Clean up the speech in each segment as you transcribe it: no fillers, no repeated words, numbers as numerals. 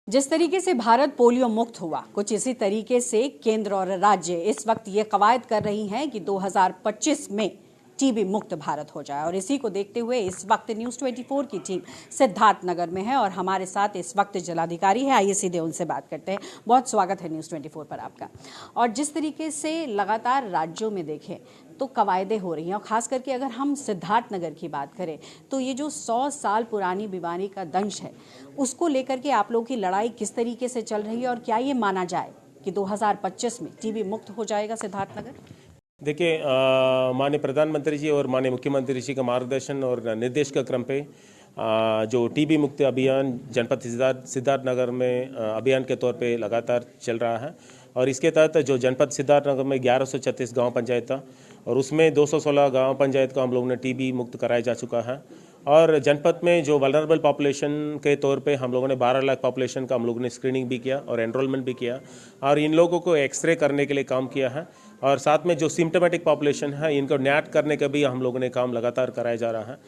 जिस तरीके से भारत पोलियो मुक्त हुआ, कुछ इसी तरीके से केंद्र और राज्य इस वक्त ये कवायद कर रही हैं कि 2025 में टीबी मुक्त भारत हो जाए। और इसी को देखते हुए इस वक्त न्यूज़ 24 की टीम सिद्धार्थनगर में है और हमारे साथ इस वक्त जिलाधिकारी है। आइए सीधे उनसे बात करते हैं। बहुत स्वागत है न्यूज़ 24 पर आपका। और जिस तरीके से लगातार राज्यों में देखें तो कवायदें हो रही हैं, और खास करके अगर हम सिद्धार्थनगर की बात करें तो ये जो 100 साल पुरानी बीमारी का दंश है, उसको लेकर के आप लोगों की लड़ाई किस तरीके से चल रही है, और क्या ये माना जाए कि 2025 में टीबी मुक्त हो जाएगा सिद्धार्थनगर? देखिए, माननीय प्रधानमंत्री जी और माननीय मुख्यमंत्री जी का मार्गदर्शन और निर्देश के क्रम पे जो टीबी मुक्ति अभियान जनपद सिद्धार्थनगर में अभियान के तौर पे लगातार चल रहा है। और इसके तहत जो जनपद सिद्धार्थनगर में 1136 गांव पंचायत था और उसमें 216 गांव पंचायत को हम लोगों ने टीबी मुक्त कराया जा चुका है। और जनपद में जो वल्नरेबल पॉपुलेशन के तौर पे हम लोगों ने 12 लाख पॉपुलेशन का हम लोगों ने स्क्रीनिंग भी किया और एनरोलमेंट भी किया और इन लोगों को एक्सरे करने के लिए काम किया है। और साथ में जो सिम्टोमेटिक पॉपुलेशन है इनको नैट करने का भी हम लोगों ने काम लगातार कराया जा रहा है।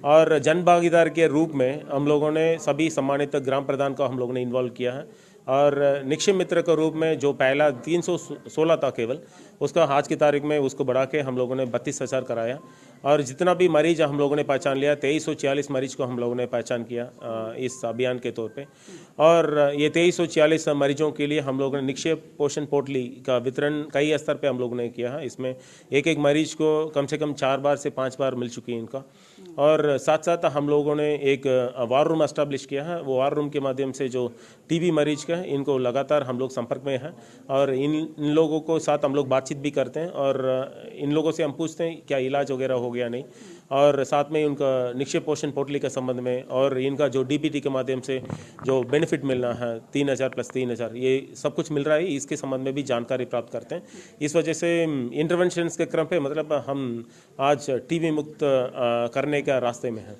और जन भागीदार के रूप में हम लोगों ने सभी सम्मानित ग्राम प्रधान को हम लोगों ने इन्वॉल्व किया है। और निक्षय मित्र के रूप में जो पहला 316 था केवल, उसका आज की तारीख में उसको बढ़ा के हम लोगों ने 32,000 कराया। और जितना भी मरीज हम लोगों ने पहचान लिया, 2346 मरीज को हम लोगों ने पहचान किया इस अभियान के तौर पे। और ये 2346 मरीजों के लिए हम लोगों ने निक्षय पोषण पोटली का वितरण कई स्तर पे हम लोगों ने किया है। इसमें एक एक मरीज को कम से कम 4 बार से 5 बार मिल चुकी है इनका। और साथ साथ हम लोगों ने एक वार रूम एस्टैब्लिश किया है। वो वार रूम के माध्यम से जो टीबी मरीज का है इनको लगातार हम लोग संपर्क में हैं और इन लोगों को साथ हम लोग बातचीत भी करते हैं और इन लोगों से हम पूछते हैं क्या इलाज वगैरह हो गया नहीं। और साथ में उनका निक्षय पोषण पोटली के संबंध में और इनका जो डीबीटी के माध्यम से जो बेनिफिट मिलना है 3,000 प्लस 3,000, ये सब कुछ मिल रहा है। इसके संबंध में भी जानकारी प्राप्त करते हैं। इस वजह से इंटरवेंशंस के क्रम पे मतलब हम आज टीबी मुक्त करने का रास्ते में हैं।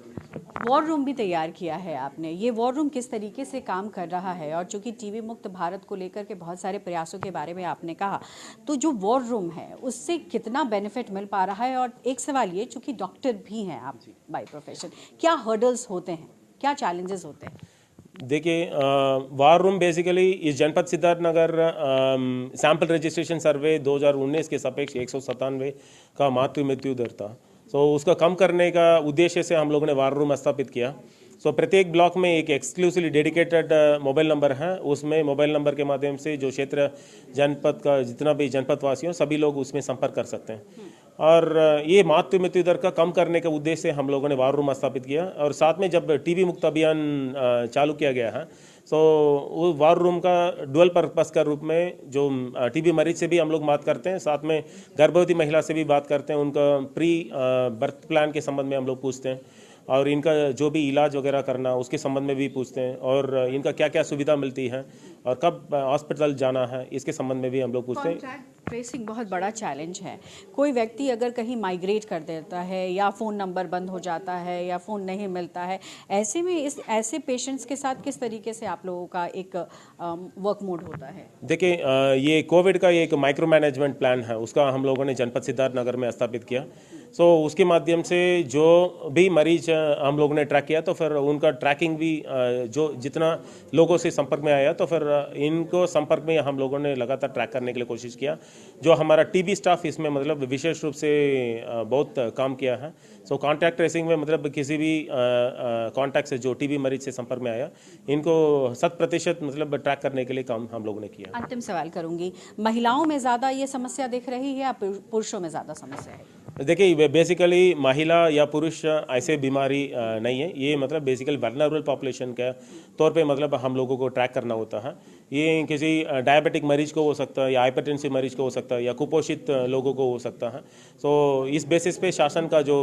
वॉर रूम भी तैयार किया है आपने, ये वॉर रूम किस तरीके से काम कर रहा है? और चूंकि टीबी मुक्त भारत को लेकर के बहुत सारे प्रयासों के बारे में आपने कहा, तो जो वॉर रूम है उससे कितना बेनिफिट मिल पा रहा है? और एक सवाल ये, चूंकि डॉक्टर भी हैं आप बाय प्रोफेशन, क्या हर्डल्स होते हैं, क्या चैलेंजेस होते हैं? देखिए, वार रूम बेसिकली इस जनपद सिद्धार्थनगर सैंपल रजिस्ट्रेशन सर्वे 2019 के सापेक्ष 197 का मातृ मृत्यु दर था। उसका कम करने का उद्देश्य से हम लोगों ने वार रूम स्थापित किया। प्रत्येक ब्लॉक में एक एक्सक्लूसिवली डेडिकेटेड मोबाइल नंबर है। उसमें मोबाइल नंबर के माध्यम से जो क्षेत्र जनपद का जितना भी जनपद वासी हो सभी लोग उसमें संपर्क कर सकते हैं। और ये मातृ मृत्यु दर का कम करने के उद्देश्य से हम लोगों ने वार रूम स्थापित किया। और साथ में जब टीबी मुक्त अभियान चालू किया गया है वो वार रूम का डुअल पर्पस का रूप में जो टीबी मरीज से भी हम लोग बात करते हैं, साथ में गर्भवती महिला से भी बात करते हैं, उनका प्री बर्थ प्लान के संबंध में हम लोग पूछते हैं और इनका जो भी इलाज वगैरह करना उसके संबंध में भी पूछते हैं और इनका क्या क्या सुविधा मिलती है और कब हॉस्पिटल जाना है इसके संबंध में भी हम लोग पूछते हैं। ट्रेसिंग बहुत बड़ा चैलेंज है। कोई व्यक्ति अगर कहीं माइग्रेट कर देता है या फ़ोन नंबर बंद हो जाता है या फ़ोन नहीं मिलता है, ऐसे में ऐसे पेशेंट्स के साथ किस तरीके से आप लोगों का एक वर्क मोड होता है? देखिए, ये कोविड का एक माइक्रो मैनेजमेंट प्लान है, उसका हम लोगों ने जनपद सिद्धार्थनगर में स्थापित किया। उसके माध्यम से जो भी मरीज हम लोगों ने ट्रैक किया तो फिर उनका ट्रैकिंग भी जो जितना लोगों से संपर्क में आया तो फिर इनको संपर्क में हम लोगों ने लगातार ट्रैक करने के लिए कोशिश किया। जो हमारा टीबी स्टाफ इसमें मतलब विशेष रूप से बहुत काम किया है। कॉन्टैक्ट ट्रेसिंग में मतलब किसी भी कॉन्टैक्ट से जो टीबी मरीज से संपर्क में आया इनको 100% मतलब ट्रैक करने के लिए काम हम लोगों ने किया। अंतिम सवाल करूंगी, महिलाओं में ज़्यादा ये समस्या दिख रही है या पुरुषों में ज़्यादा समस्या है? देखिए, बेसिकली महिला या पुरुष ऐसे बीमारी नहीं है। ये मतलब बेसिकली वल्नरेबल पॉपुलेशन के तौर पे मतलब हम लोगों को ट्रैक करना होता है। ये किसी डायबिटिक मरीज को हो सकता है या हाइपरटेंसिव मरीज को हो सकता है या कुपोषित लोगों को हो सकता है। इस बेसिस पे शासन का जो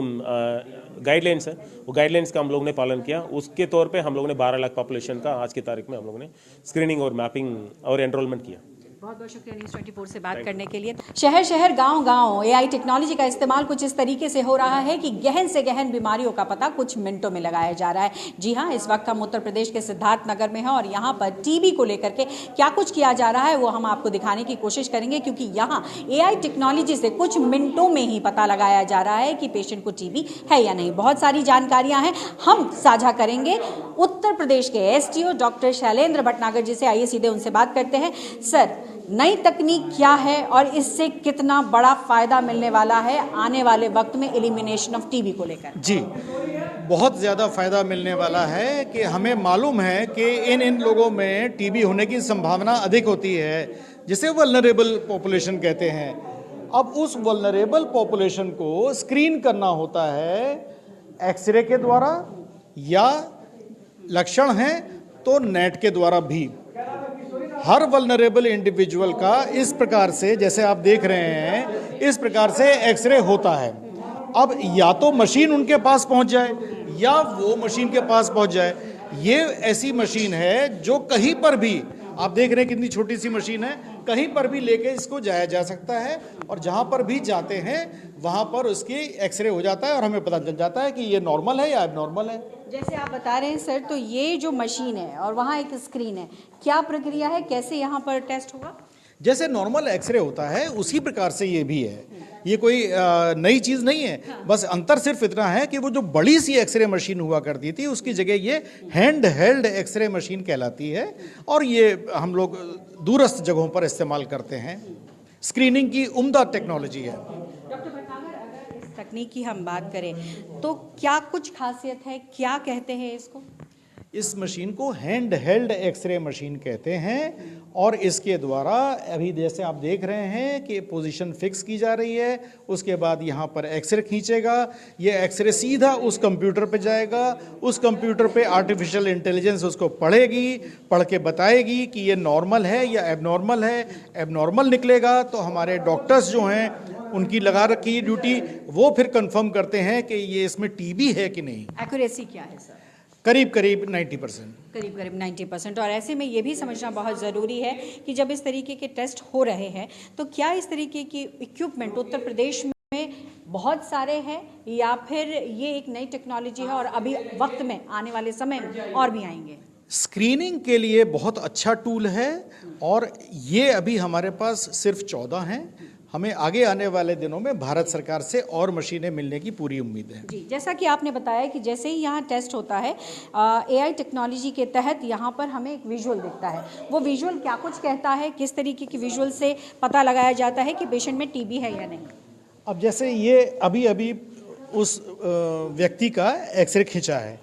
गाइडलाइंस है वो गाइडलाइंस का हम लोगों ने पालन किया। उसके तौर पे हम लोगों ने 12 लाख पॉपुलेशन का आज की तारीख में हम लोगों ने स्क्रीनिंग और मैपिंग और एनरोलमेंट किया। बहुत बहुत शुक्रिया न्यूज़ 24 से बात करने के लिए। शहर शहर गांव गांव एआई टेक्नोलॉजी का इस्तेमाल कुछ इस तरीके से हो रहा है कि गहन से गहन बीमारियों का पता कुछ मिनटों में लगाया जा रहा है। जी हां, इस वक्त हम उत्तर प्रदेश के सिद्धार्थ नगर में हैं और यहाँ पर टीबी को लेकर के क्या कुछ किया जा रहा है वो हम आपको दिखाने की कोशिश करेंगे, क्योंकि यहाँ एआई टेक्नोलॉजी से कुछ मिनटों में ही पता लगाया जा रहा है कि पेशेंट को टीबी है या नहीं। बहुत सारी जानकारियां हैं, हम साझा करेंगे उत्तर प्रदेश के एसडीओ डॉक्टर शैलेंद्र भटनागर जी से। आइए सीधे उनसे बात करते हैं। सर, नई तकनीक क्या है और इससे कितना बड़ा फायदा मिलने वाला है आने वाले वक्त में एलिमिनेशन ऑफ टीबी को लेकर? जी, बहुत ज़्यादा फायदा मिलने वाला है कि हमें मालूम है कि इन लोगों में टीबी होने की संभावना अधिक होती है, जिसे वल्नरेबल पॉपुलेशन कहते हैं। अब उस वल्नरेबल पॉपुलेशन को स्क्रीन करना होता है एक्सरे के द्वारा, या लक्षण हैं तो नेट के द्वारा भी। हर वल्नरेबल इंडिविजुअल का इस प्रकार से, जैसे आप देख रहे हैं, इस प्रकार से एक्सरे होता है। अब या तो मशीन उनके पास पहुंच जाए या वो मशीन के पास पहुंच जाए। ये ऐसी मशीन है जो कहीं पर भी, आप देख रहे हैं कितनी छोटी सी मशीन है, कहीं पर भी लेके इसको जाया जा सकता है और जहां पर भी जाते हैं वहां पर उसकी एक्सरे हो जाता है और हमें पता चल जाता है कि ये नॉर्मल है या एबनॉर्मल है। जैसे आप बता रहे हैं सर, तो ये जो मशीन है और वहाँ एक स्क्रीन है, क्या प्रक्रिया है, कैसे यहाँ पर टेस्ट होगा? जैसे नॉर्मल एक्सरे होता है उसी प्रकार से ये भी है। ये कोई नई चीज़ नहीं है, बस अंतर सिर्फ इतना है कि वो जो बड़ी सी एक्सरे मशीन हुआ करती थी उसकी जगह ये हैंड हेल्ड एक्सरे मशीन कहलाती है और ये हम लोग दूरस्थ जगहों पर इस्तेमाल करते हैं। स्क्रीनिंग की उम्दा टेक्नोलॉजी है। डॉक्टर भटनागर, अगर इस तकनीक की हम बात करें तो क्या कुछ खासियत है, क्या कहते हैं इसको? इस मशीन को हैंड हेल्ड एक्सरे मशीन कहते हैं और इसके द्वारा अभी जैसे आप देख रहे हैं कि पोजीशन फिक्स की जा रही है, उसके बाद यहाँ पर एक्सरे खींचेगा, ये एक्सरे सीधा उस कंप्यूटर पे जाएगा, उस कंप्यूटर पे आर्टिफिशियल इंटेलिजेंस उसको पढ़ेगी, पढ़ के बताएगी कि ये नॉर्मल है या एबनॉर्मल है। एबनॉर्मल निकलेगा तो हमारे डॉक्टर्स जो हैं उनकी लगा रखी ड्यूटी, वो फिर कंफर्म करते हैं कि ये इसमें टीबी है कि नहीं। एक्यूरेसी क्या है सर? करीब करीब 90%। करीब करीब 90%। और ऐसे में ये भी समझना बहुत ज़रूरी है कि जब इस तरीके के टेस्ट हो रहे हैं तो क्या इस तरीके की इक्विपमेंट उत्तर प्रदेश में बहुत सारे हैं या फिर ये एक नई टेक्नोलॉजी है और अभी वक्त में आने वाले समय में और भी आएंगे? स्क्रीनिंग के लिए बहुत अच्छा टूल है और ये अभी हमारे पास सिर्फ 14 हैं। हमें आगे आने वाले दिनों में भारत सरकार से और मशीनें मिलने की पूरी उम्मीद है। जी, जैसा कि आपने बताया कि जैसे ही यहाँ टेस्ट होता है एआई टेक्नोलॉजी के तहत यहाँ पर हमें एक विजुअल दिखता है। वो विजुअल क्या कुछ कहता है, किस तरीके की विजुअल से पता लगाया जाता है कि पेशेंट में टीबी है या नहीं? अब जैसे ये अभी अभी उस व्यक्ति का एक्सरे खींचा है,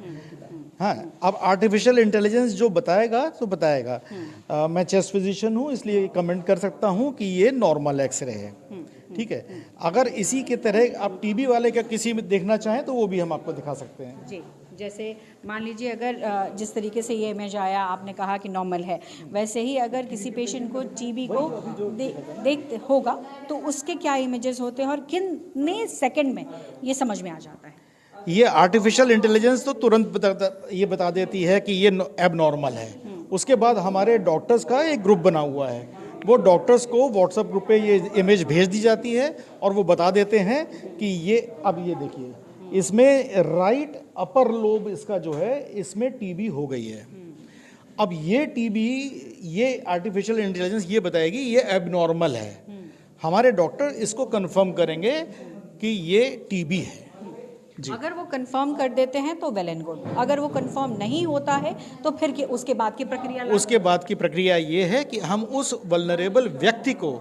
हाँ, अब आर्टिफिशियल इंटेलिजेंस जो बताएगा तो बताएगा। मैं चेस्ट फिजिशियन हूँ इसलिए कमेंट कर सकता हूँ कि ये नॉर्मल एक्सरे है, ठीक है। अगर इसी के तरह आप टीबी वाले का किसी में देखना चाहें तो वो भी हम आपको दिखा सकते हैं। जी, जैसे मान लीजिए अगर जिस तरीके से ये इमेज आया, आपने कहा कि नॉर्मल है, वैसे ही अगर किसी पेशेंट को टीबी को देख होगा तो उसके क्या इमेजेस होते हैं और कितने सेकंड में ये समझ में आ जाता है? ये आर्टिफिशियल इंटेलिजेंस तो तुरंत ये बता देती है कि ये एबनॉर्मल है। उसके बाद हमारे डॉक्टर्स का एक ग्रुप बना हुआ है, वो डॉक्टर्स को व्हाट्सएप ग्रुप पे ये इमेज भेज दी जाती है और वो बता देते हैं कि ये, अब ये देखिए इसमें राइट अपर लोब इसका जो है इसमें टीबी हो गई है। अब ये टीबी, ये आर्टिफिशियल इंटेलिजेंस ये बताएगी ये एबनॉर्मल है। हमारे डॉक्टर इसको कंफर्म करेंगे कि ये टीबी है। अगर वो कंफर्म कर देते हैं तो वेल एंड गुड, अगर वो कंफर्म नहीं होता है तो फिर उसके बाद की प्रक्रिया? उसके बाद की प्रक्रिया ये है कि हम उस वल्नरेबल व्यक्ति को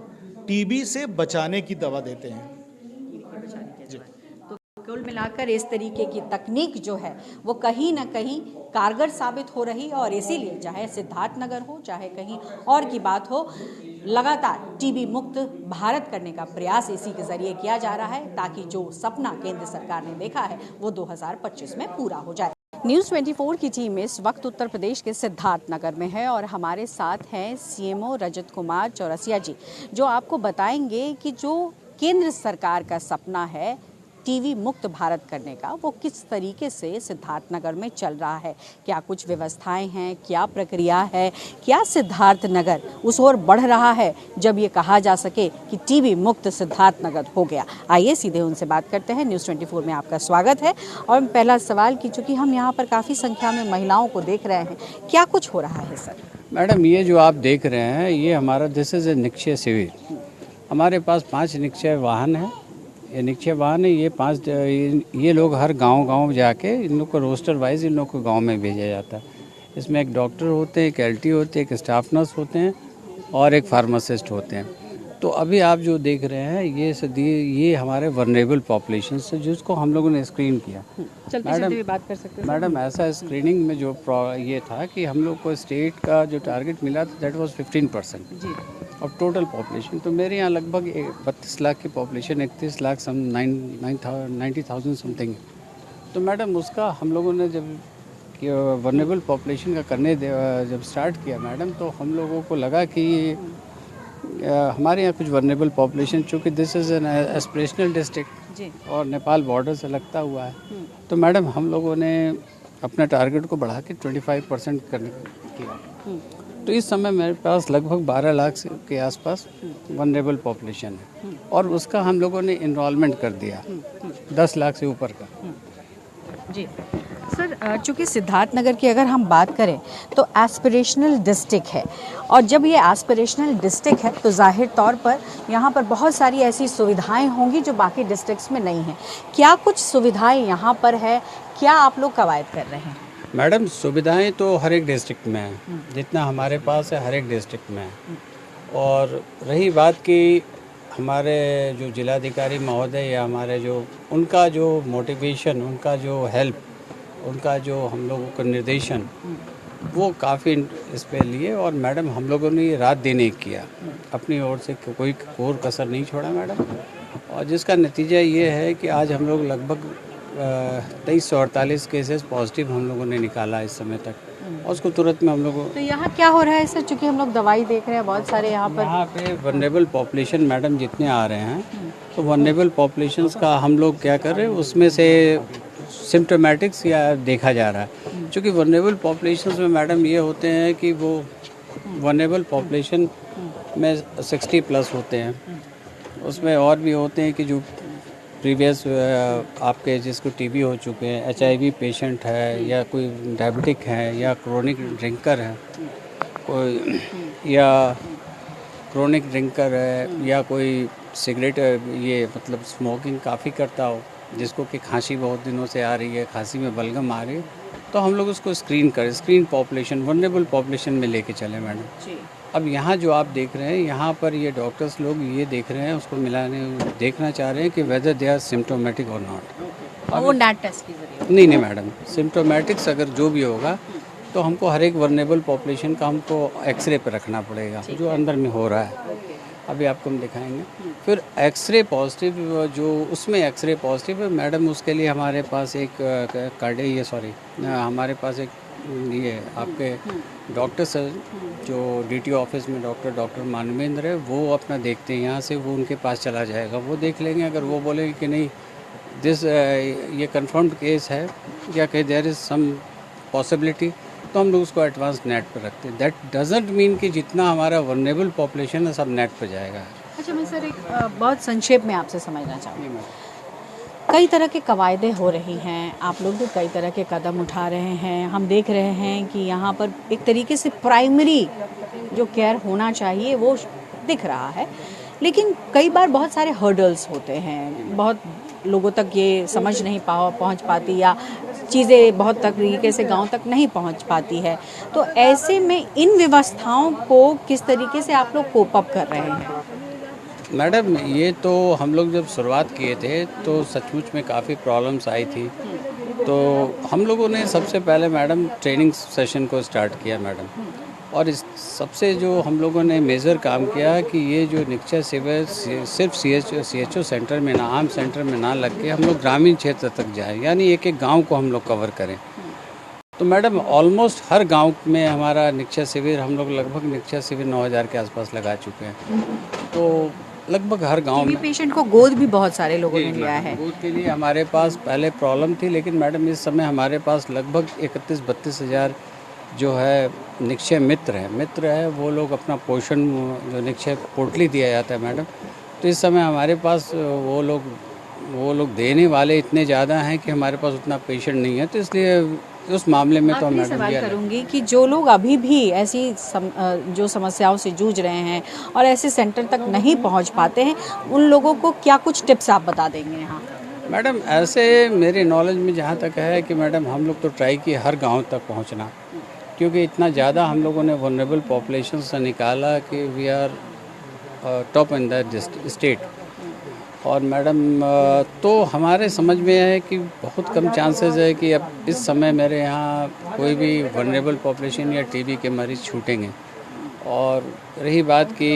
टीबी से बचाने की दवा देते हैं। तो कुल मिलाकर इस तरीके की तकनीक जो है वो कहीं ना कहीं कारगर साबित हो रही है और इसीलिए चाहे सिद्धार्थ नगर हो चाहे कहीं और की बात हो, लगातार टीबी मुक्त भारत करने का प्रयास इसी के जरिए किया जा रहा है ताकि जो सपना केंद्र सरकार ने देखा है वो 2025 में पूरा हो जाए। न्यूज़ 24 की टीम इस वक्त उत्तर प्रदेश के सिद्धार्थ नगर में है और हमारे साथ हैं सीएमओ रजत कुमार चौरसिया जी, जो आपको बताएंगे कि जो केंद्र सरकार का सपना है टीबी मुक्त भारत करने का वो किस तरीके से सिद्धार्थनगर में चल रहा है, क्या कुछ व्यवस्थाएं हैं, क्या प्रक्रिया है, क्या सिद्धार्थनगर उस ओर बढ़ रहा है जब ये कहा जा सके कि टीबी मुक्त सिद्धार्थनगर हो गया। आइए सीधे उनसे बात करते हैं। न्यूज़ 24 में आपका स्वागत है। और पहला सवाल कि चूंकि हम यहाँ पर काफ़ी संख्या में महिलाओं को देख रहे हैं, क्या कुछ हो रहा है सर? मैडम, ये जो आप देख रहे हैं ये हमारा दिस इज़ ए निक्षय शिविर। हमारे पास 5 निक्षय वाहन हैं। ये निक्षय वाहन है, ये 5 ये लोग हर गांव जाके इन लोग को रोस्टर वाइज इन लोग को गांव में भेजा जाता है। इसमें एक डॉक्टर होते हैं, एक एलटी होते हैं, एक स्टाफ नर्स होते हैं और एक फार्मासिस्ट होते हैं। तो अभी आप जो देख रहे हैं ये हमारे वनरेबल पॉपुलेशन से जिसको हम लोगों ने स्क्रीन किया। चलते भी बात कर सकते हैं मैडम, ऐसा स्क्रीनिंग में जो ये था कि हम लोग को स्टेट का जो टारगेट मिला था दैट वाज 15% जी ऑफ टोटल पॉपुलेशन। तो मेरे यहाँ लगभग 32 लाख की पॉपुलेशन, 31 लाख 90,000 समथिंग। तो मैडम उसका हम लोगों ने जब वनरेबल पॉपुलेशन का करने जब स्टार्ट किया मैडम, तो हम लोगों को लगा कि हमारे यहाँ कुछ वनरेबल पॉपुलेशन, चूँकि this is an aspirational district और नेपाल बॉर्डर से लगता हुआ है, तो मैडम हम लोगों ने अपना टारगेट को बढ़ा के 25% करने किया। तो इस समय मेरे पास लगभग 12 लाख के आसपास वनरेबल पॉपुलेशन है और उसका हम लोगों ने इनरोलमेंट कर दिया 10 लाख से ऊपर का। जी सर, चूँकि सिद्धार्थनगर की अगर हम बात करें तो एस्पिरेशनल डिस्ट्रिक्ट है, और जब ये एस्पिरेशनल डिस्ट्रिक्ट है तो जाहिर तौर पर यहाँ पर बहुत सारी ऐसी सुविधाएं होंगी जो बाकी डिस्ट्रिक्ट्स में नहीं हैं। क्या कुछ सुविधाएं यहाँ पर है, क्या आप लोग कवायद कर रहे हैं? मैडम, सुविधाएं तो हर एक डिस्ट्रिक्ट में हैं, जितना हमारे पास है हर एक डिस्ट्रिक्ट में है। और रही बात कि हमारे जो जिलाधिकारी महोदय या हमारे जो उनका जो मोटिवेशन, उनका जो हेल्प, उनका जो हम लोगों का निर्देशन, वो काफ़ी इस पे लिए। और मैडम हम लोगों ने ये रात दिन एक किया, अपनी ओर से कोई कोर कसर नहीं छोड़ा मैडम। और जिसका नतीजा ये है कि आज हम लोग लगभग 2348 केसेस पॉजिटिव हम लोगों ने निकाला इस समय तक, और उसको तुरंत में हम लोगों। तो यहाँ क्या हो रहा है सर? चूँकि हम लोग दवाई देख रहे हैं बहुत सारे यहाँ पे वनरेबल पॉपुलेशन मैडम जितने आ रहे हैं, तो वनरेबल पॉपुलेशंस का हम लोग क्या कर रहे हैं, उसमें से सिम्टोमेटिक्स या देखा जा रहा है। क्योंकि वनरेबल पॉपुलेशंस में मैडम ये होते हैं कि वो वनरेबल पॉपुलेशन में 60+ होते हैं, उसमें और भी होते हैं कि जो प्रीवियस आपके जिसको टीबी हो चुके हैं, HIV पेशेंट है, या कोई डायबिटिक है, या क्रोनिक ड्रिंकर है कोई, या क्रोनिक ड्रिंकर है, या कोई सिगरेट ये मतलब स्मोकिंग काफ़ी करता हो, जिसको कि खांसी बहुत दिनों से आ रही है, खांसी में बलगम आ रही है, तो हम लोग उसको स्क्रीन पॉपुलेशन वनरेबल पॉपुलेशन में लेके चले मैडम। अब यहाँ जो आप देख रहे हैं, यहाँ पर ये डॉक्टर्स लोग ये देख रहे हैं, उसको देखना चाह रहे हैं कि वेदर दे आर सिम्टोमेटिक और नॉट। वो नैट टेस्ट की जरिए? नहीं मैडम, सिम्टोमेटिक्स अगर जो भी होगा तो हमको हर एक वनरेबल पॉपुलेशन का हमको एक्सरे पर रखना पड़ेगा, जो अंदर में हो रहा है। अभी आपको हम दिखाएंगे। फिर एक्सरे पॉजिटिव जो उसमें एक्सरे पॉजिटिव है मैडम, उसके लिए हमारे पास एक हमारे पास एक ये आपके डॉक्टर सर जो DTO ऑफिस में डॉक्टर मानवेंद्र है, वो अपना देखते हैं। यहाँ से वो उनके पास चला जाएगा, वो देख लेंगे। अगर वो बोलेंगे कि नहीं ये कंफर्म्ड केस है या कि देयर इज़ सम पॉसिबिलिटी, तो हम लोग उसको एडवांस नेट पर रखते हैं। दैट डजंट मीन कि जितना हमारा वनरेबल पॉपुलेशन है सब नेट पर जाएगा। अच्छा, मैं सर एक बहुत संक्षेप में आपसे समझना चाहूँगी। कई तरह के कवायदे हो रही हैं, आप लोग भी कई तरह के कदम उठा रहे हैं। हम देख रहे हैं कि यहाँ पर एक तरीके से प्राइमरी जो केयर होना चाहिए वो दिख रहा है, लेकिन कई बार बहुत सारे हर्डल्स होते हैं, बहुत लोगों तक ये समझ नहीं पहुँच पाती, या चीज़ें बहुत तरीके से गांव तक नहीं पहुंच पाती है। तो ऐसे में इन व्यवस्थाओं को किस तरीके से आप लोग कोप अप कर रहे हैं? मैडम, ये तो हम लोग जब शुरुआत किए थे तो सचमुच में काफ़ी प्रॉब्लम्स आई थी। तो हम लोगों ने सबसे पहले मैडम ट्रेनिंग सेशन को स्टार्ट किया मैडम, और इस सबसे जो हम लोगों ने मेजर काम किया कि ये जो निक्षय शिविर सिर्फ CHO सेंटर में ना, आम सेंटर में ना लग के हम लोग ग्रामीण क्षेत्र तक जाएं, यानी एक एक गांव को हम लोग कवर करें। तो मैडम ऑलमोस्ट हर गांव में हमारा निक्षय शिविर, हम लोग लगभग निक्षय शिविर 9000 के आसपास लगा चुके हैं। तो लगभग हर गांव टीबी में। पेशेंट को गोद भी बहुत सारे लोगों ने लिया है। दूध के लिए हमारे पास पहले प्रॉब्लम थी, लेकिन मैडम इस समय हमारे पास लगभग 31-32 हज़ार जो है निक्षय मित्र है वो लोग अपना पोषण जो निक्षय पोटली दिया जाता है मैडम, तो इस समय हमारे पास वो लोग देने वाले इतने ज़्यादा हैं कि हमारे पास उतना पेशेंट नहीं है, तो इसलिए उस मामले में तो आखिरी मैडम सवाल दिया करूंगी कि जो लोग अभी भी ऐसी जो समस्याओं से जूझ रहे हैं और ऐसे सेंटर तक नहीं पहुंच पाते हैं, उन लोगों को क्या कुछ टिप्स आप बता देंगे यहाँ? मैडम ऐसे मेरे नॉलेज में जहाँ तक है कि मैडम हम लोग तो ट्राई किए हर गांव तक पहुँचना, क्योंकि इतना ज़्यादा हम लोगों ने वनरेबल पॉपुलेशन से निकाला कि we are top in the state. और मैडम तो हमारे समझ में है कि बहुत कम चांसेस है कि अब इस समय मेरे यहाँ कोई भी वनरेबल पॉपुलेशन या टीबी के मरीज़ छूटेंगे। और रही बात कि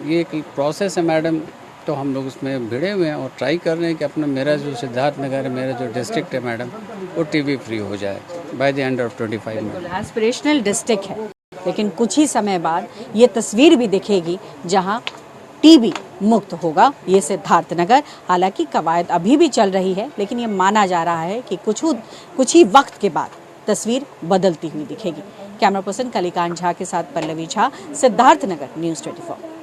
ये एक प्रोसेस है मैडम, तो हम लोग उसमें भिड़े हुए हैं और ट्राई कर रहे हैं कि अपना मेरा जो सिद्धार्थनगर है, मेरा जो डिस्ट्रिक्ट है मैडम, वो टीबी फ्री हो जाए बाय द एंड ऑफ 25 में। एस्पिरेशनल डिस्ट्रिक्ट है, लेकिन कुछ ही समय बाद ये तस्वीर भी दिखेगी जहां टीबी मुक्त होगा ये सिद्धार्थनगर। हालांकि कवायद अभी भी चल रही है, लेकिन ये माना जा रहा है कि कुछ ही वक्त के बाद तस्वीर बदलती हुई दिखेगी। कैमरा पर्सन कलिकांत झा के साथ पल्लवी झा, सिद्धार्थनगर, न्यूज़ 24।